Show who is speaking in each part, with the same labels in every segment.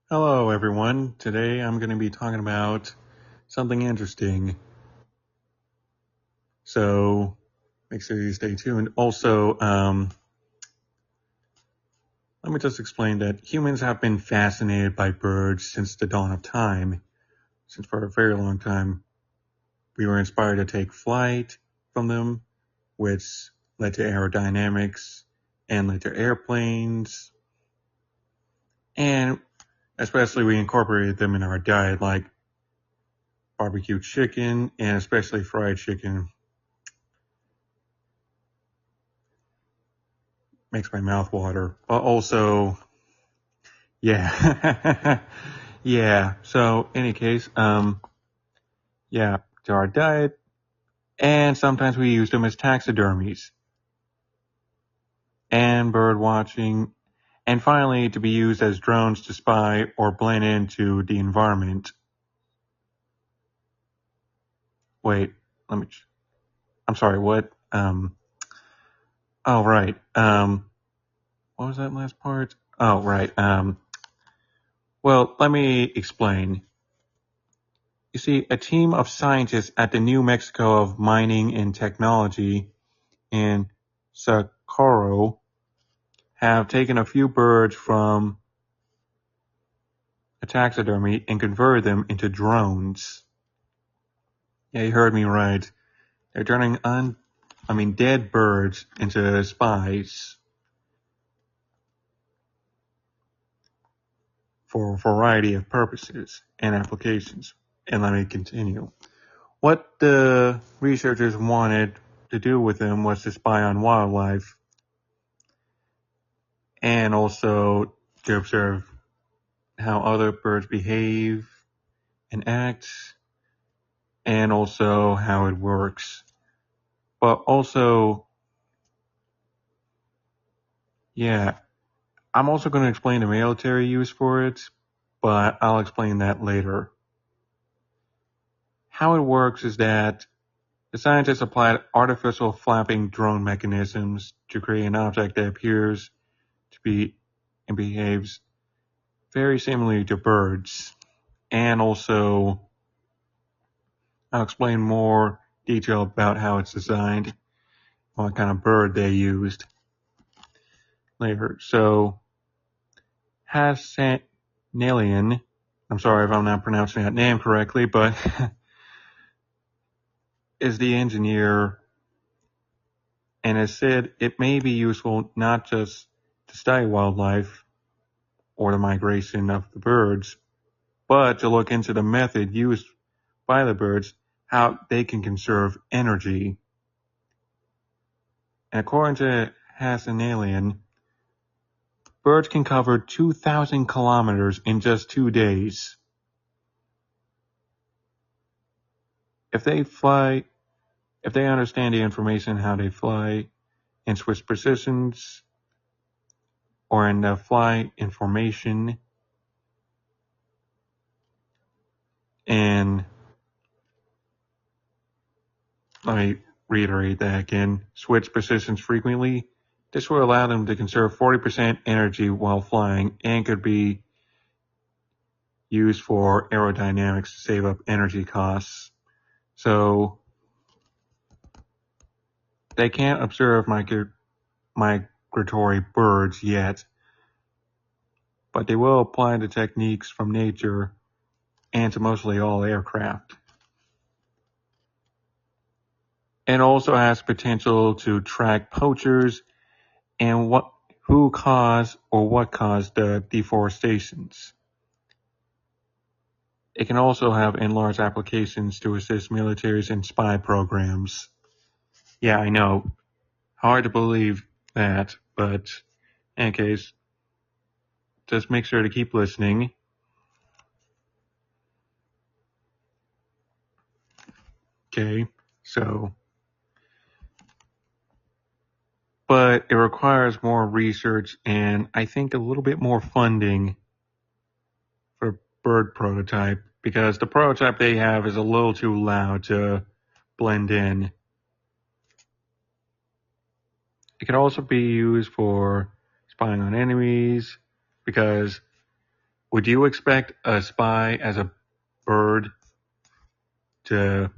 Speaker 1: Hello everyone, today I'm going to be talking about something interesting, so make sure you stay tuned. Also, let me just explain that humans have been fascinated by birds since the dawn of time. Since for a very long time, we were inspired to take flight from them, which led to aerodynamics and led to airplanes, and especially we incorporated them in our diet like barbecue chicken and especially fried chicken. Makes my mouth water. But also, yeah. Yeah. So, any case, yeah, to our diet. And sometimes we use them as taxidermies. And bird watching. And finally, to be used as drones to spy or blend into the environment. Wait, I'm sorry, what? Oh, right. What was that last part? Oh, right. Well, let me explain. You see, a team of scientists at the New Mexico of Mining and Technology in Socorro have taken a few birds from a taxidermy and converted them into drones. Yeah, you heard me right. They're turning dead birds into spies for a variety of purposes and applications. And let me continue. What the researchers wanted to do with them was to spy on wildlife and also to observe how other birds behave and act, and also how it works. But also, yeah, I'm also going to explain the military use for it, but I'll explain that later. How it works is that the scientists applied artificial flapping drone mechanisms to create an object that appears to be and behaves very similarly to birds. And also, I'll explain more detail about how it's designed, what kind of bird they used later. So, Hassanalian, I'm sorry if I'm not pronouncing that name correctly, but is the engineer and has said it may be useful not just to study wildlife or the migration of the birds, but to look into the method used by the birds, how they can conserve energy. And according to Hassanalian, birds can cover 2,000 kilometers in just 2 days. If they understand the information how they fly in Swiss positions or in the fly information, and let me reiterate that again, switch positions frequently, this will allow them to conserve 40% energy while flying and could be used for aerodynamics to save up energy costs. So they can't observe migratory birds yet, but they will apply the techniques from nature and to mostly all aircraft. And also has potential to track poachers and who caused or what caused the deforestations. It can also have enlarged applications to assist militaries in spy programs. Yeah, I know. Hard to believe that, but in any case, just make sure to keep listening. Okay, so, but it requires more research and I think a little bit more funding for bird prototype because the prototype they have is a little too loud to blend in. It can also be used for spying on enemies because would you expect a spy as a bird to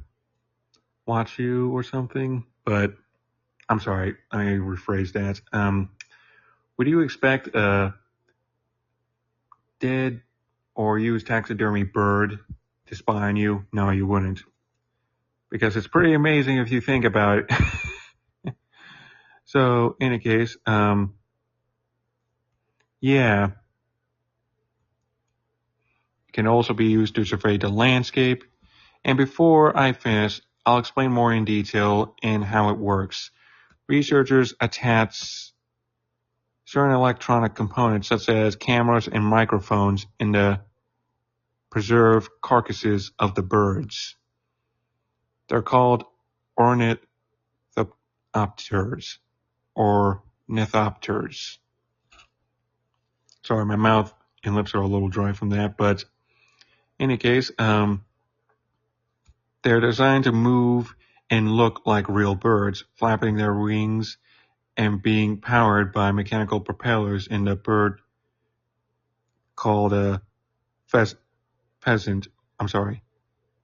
Speaker 1: watch you or something? But I'm sorry, let me rephrase that. Would you expect a dead or used taxidermy bird to spy on you? No, you wouldn't. Because it's pretty amazing if you think about it. So, in any case, yeah, it can also be used to survey the landscape. And before I finish, I'll explain more in detail in how it works. Researchers attach certain electronic components such as cameras and microphones in the preserved carcasses of the birds. They're called ornithopters or nithopters. Sorry, my mouth and lips are a little dry from that, but in any case, they're designed to move and look like real birds, flapping their wings and being powered by mechanical propellers in the bird called a pheasant.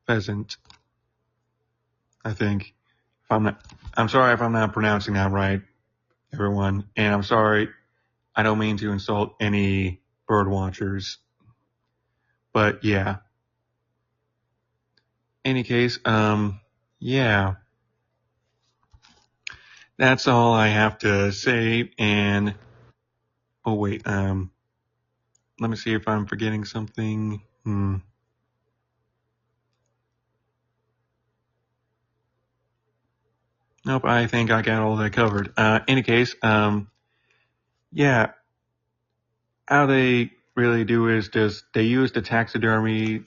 Speaker 1: Pheasant. I think. I'm sorry if I'm not pronouncing that right, everyone, and I'm sorry. I don't mean to insult any bird watchers, but yeah. Any case, yeah, that's all I have to say. And oh wait, let me see if I'm forgetting something. Nope, I think I got all that covered. Any case, yeah, how they really do is just they use the taxidermy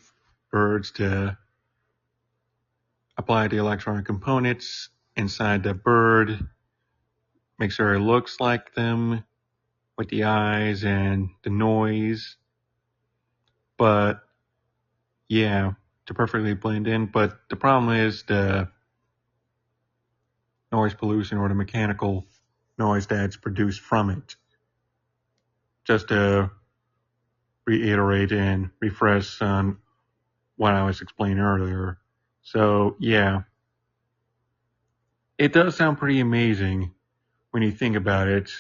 Speaker 1: birds to apply the electronic components inside the bird, make sure it looks like them with the eyes and the noise. But yeah, to perfectly blend in. But the problem is the noise pollution or the mechanical noise that's produced from it. Just to reiterate and refresh on what I was explaining earlier. So yeah, it does sound pretty amazing when you think about it.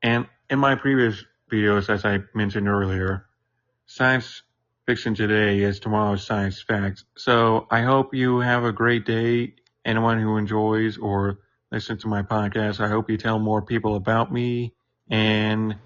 Speaker 1: And in my previous videos, as I mentioned earlier, science fiction today is tomorrow's science facts. So I hope you have a great day. Anyone who enjoys or listens to my podcast, I hope you tell more people about me. And